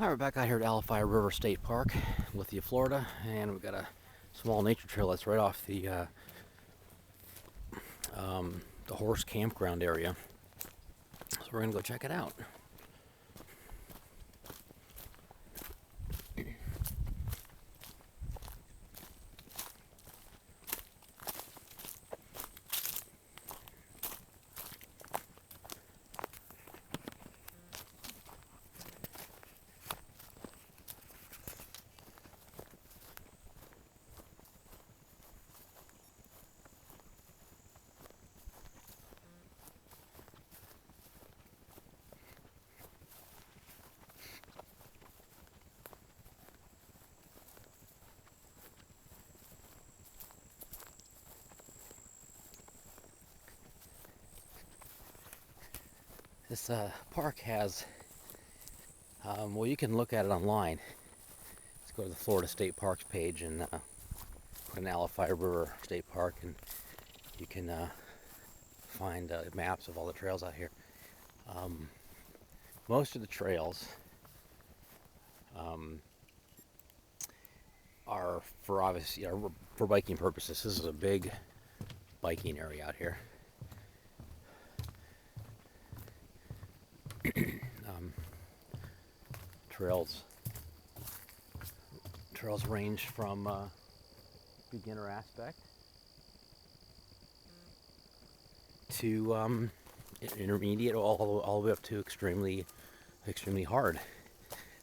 Hi, we're back out here at Alafia River State Park, Alafia, Florida, and we've got a small nature trail that's right off the horse campground area. So we're gonna go check it out. This park has, well, you can look at it online. Let's go to the Florida State Parks page and put in Alafia River State Park, and you can find maps of all the trails out here. Most of the trails are for obviously for biking purposes. This is a big biking area out here. Trails range from beginner aspect to intermediate, all the way up to extremely hard.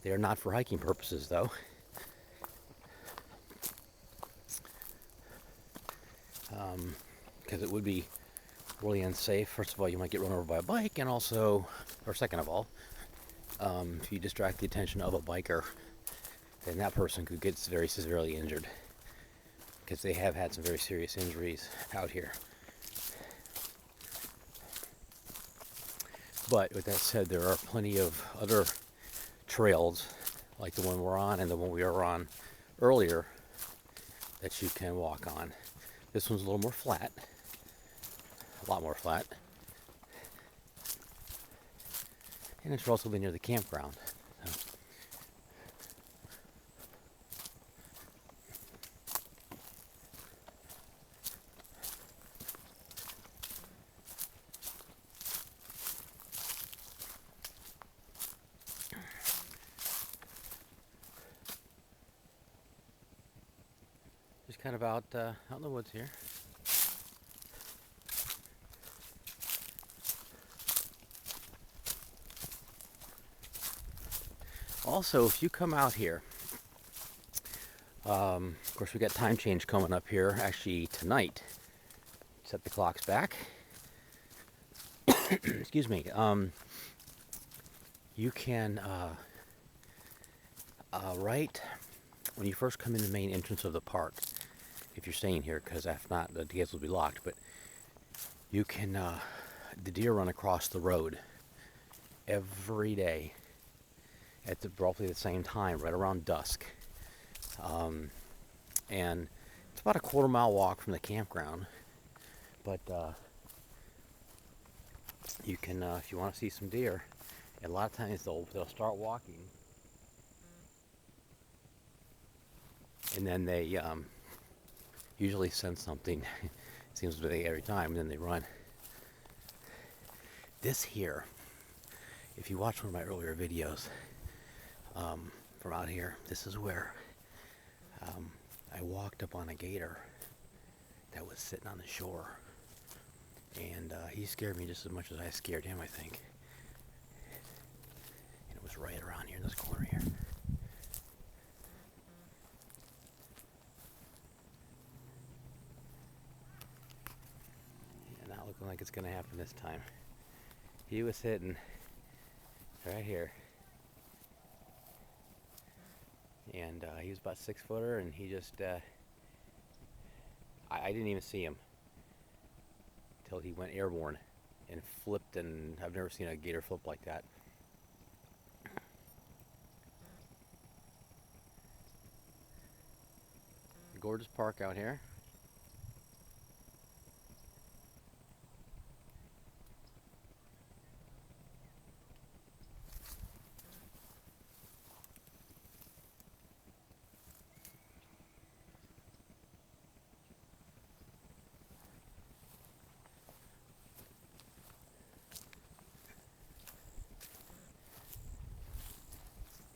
They are not for hiking purposes, though. Because it would be really unsafe. First of all, you might get run over by a bike, and also, or second of all, if you distract the attention of a biker, then that person could get very severely injured, because they have had some very serious injuries out here. But with that said, there are plenty of other trails, like the one we're on and the one we were on earlier, that you can walk on. This one's a little more flat, a lot more flat. And it should also be near the campground. So. Just kind of out in the woods here. Also, if you come out here, of course we got time change coming up here, actually tonight. Set the clocks back. Excuse me. You can, right when you first come in the main entrance of the park, if you're staying here, because if not, the gates will be locked, but you can, the deer run across the road every day at roughly the same time, right around dusk. And it's about a quarter-mile walk from the campground, but you can, if you want to see some deer, and a lot of times they'll start walking, and then they usually sense something. It seems to be every time, and then they run. This here, if you watch one of my earlier videos from out here, this is where I walked up on a gator that was sitting on the shore, and he scared me just as much as I scared him, I think. And it was right around here in this corner here. And not looking like it's going to happen this time. He was sitting right here. And he was about 6-footer, and he just, I didn't even see him until he went airborne and flipped, and I've never seen a gator flip like that. Gorgeous park out here.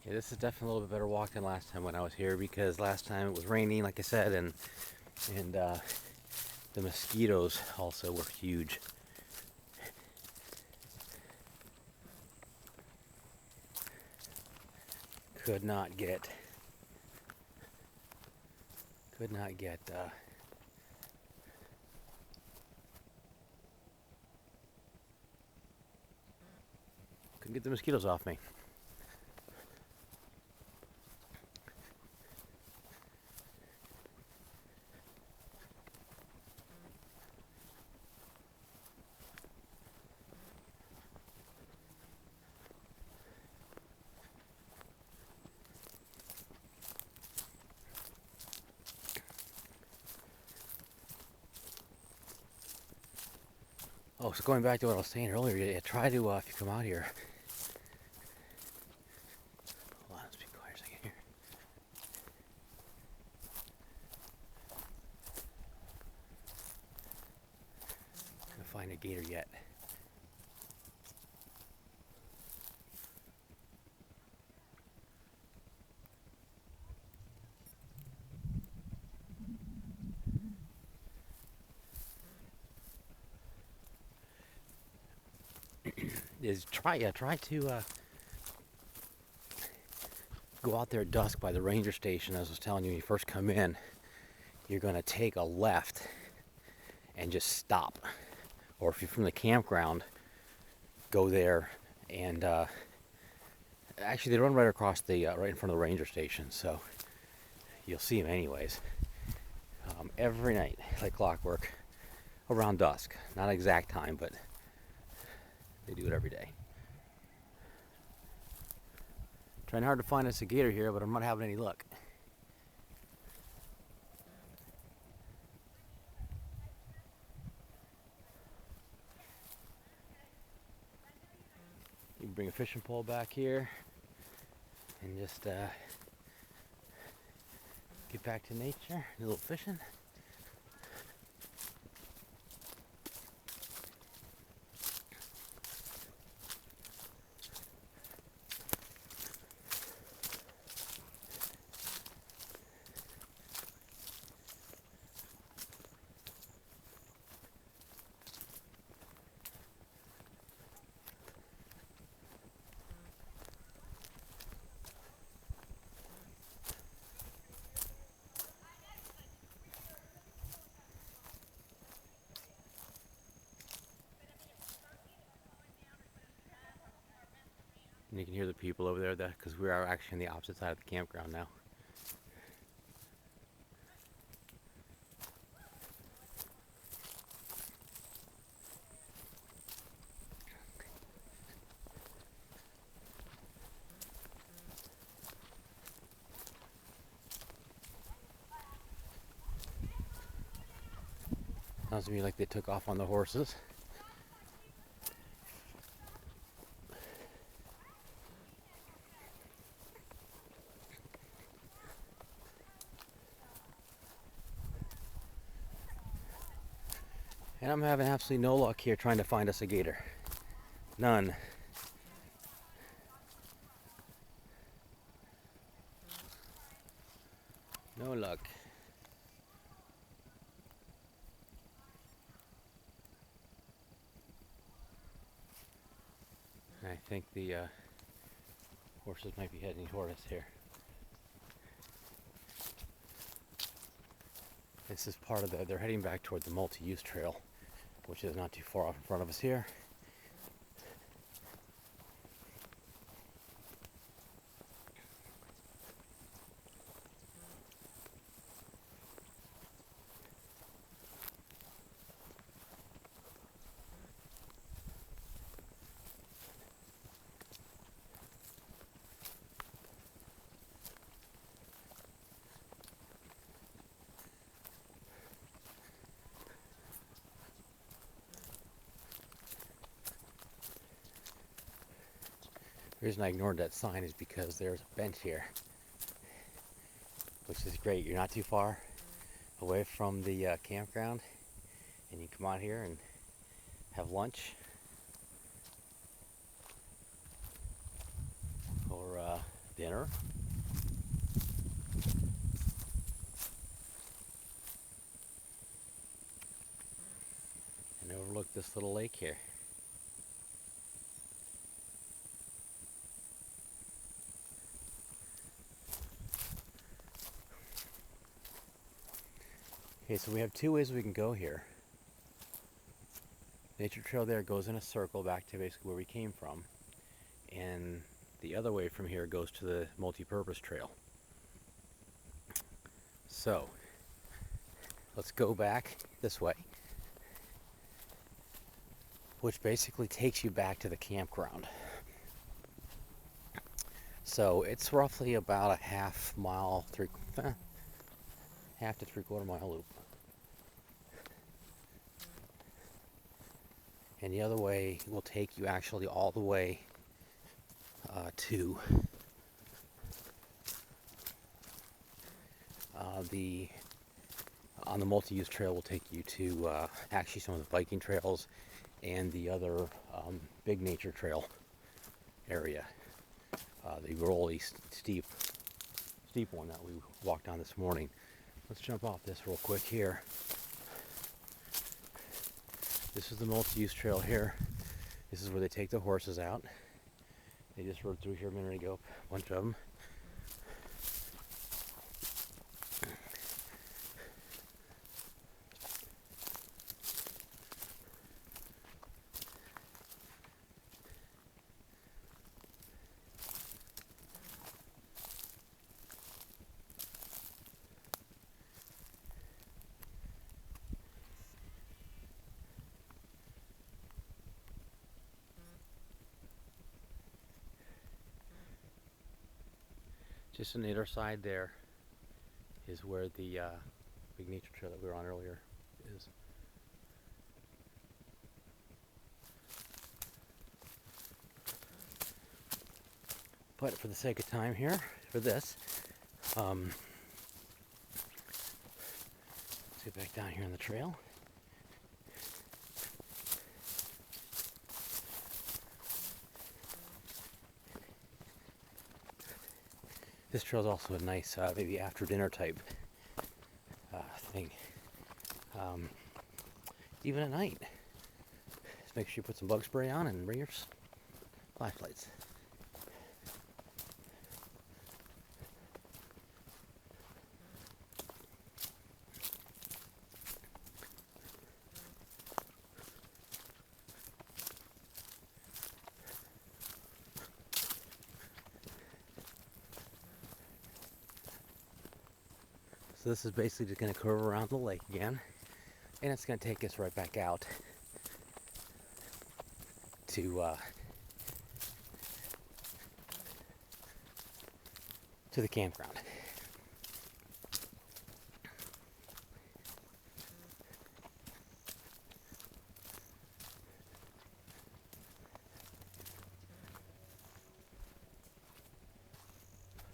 Yeah, this is definitely a little bit better walk than last time when I was here, because last time it was raining, like I said, and the mosquitoes also were huge. Could not get couldn't get the mosquitoes off me. Oh, so going back to what I was saying earlier, yeah, try to, if you come out here. Hold on, let's be quiet a second here. Couldn't find a gator yet. Try to go out there at dusk by the ranger station. As I was telling you, when you first come in, you're going to take a left and just stop. Or if you're from the campground, go there and actually they run right across the right in front of the ranger station, so you'll see them anyways. Every night, like clockwork, around dusk. Not exact time, but they do it every day. Trying hard to find us a gator here, but I'm not having any luck. You can bring a fishing pole back here and just get back to nature, a little fishing. And you can hear the people over there, because we are actually on the opposite side of the campground now. Sounds to me like they took off on the horses. And I'm having absolutely no luck here trying to find us a gator. None. No luck. I think the horses might be heading toward us here. This is part of they're heading back toward the multi-use trail, which is not too far off in front of us here. The reason I ignored that sign is because there's a bench here, which is great. You're not too far away from the campground, and you come out here and have lunch or dinner and overlook this little lake here. Okay, so we have two ways we can go here. Nature trail there goes in a circle back to basically where we came from, and the other way from here goes to the multi-purpose trail. So let's go back this way, which basically takes you back to the campground. So it's roughly about a half to three-quarter mile loop. And the other way will take you actually all the way to on the multi-use trail will take you to actually some of the biking trails and the other big nature trail area. The really steep one that we walked on this morning. Let's jump off this real quick here. This is the multi-use trail here. This is where they take the horses out. They just rode through here a minute ago, a bunch of them. Just on the other side there is where the big nature trail that we were on earlier is. But for the sake of time here, for this, let's get back down here on the trail. This trail is also a nice, maybe after dinner type thing. Even at night. Just make sure you put some bug spray on and bring your flashlights. So this is basically just going to curve around the lake again, and it's going to take us right back out to the campground.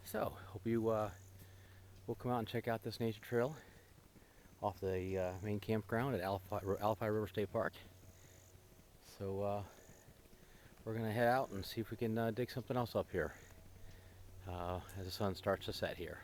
So, hope you will come out and check out this nature trail off the main campground at Alafia River State Park. So we're going to head out and see if we can dig something else up here as the sun starts to set here.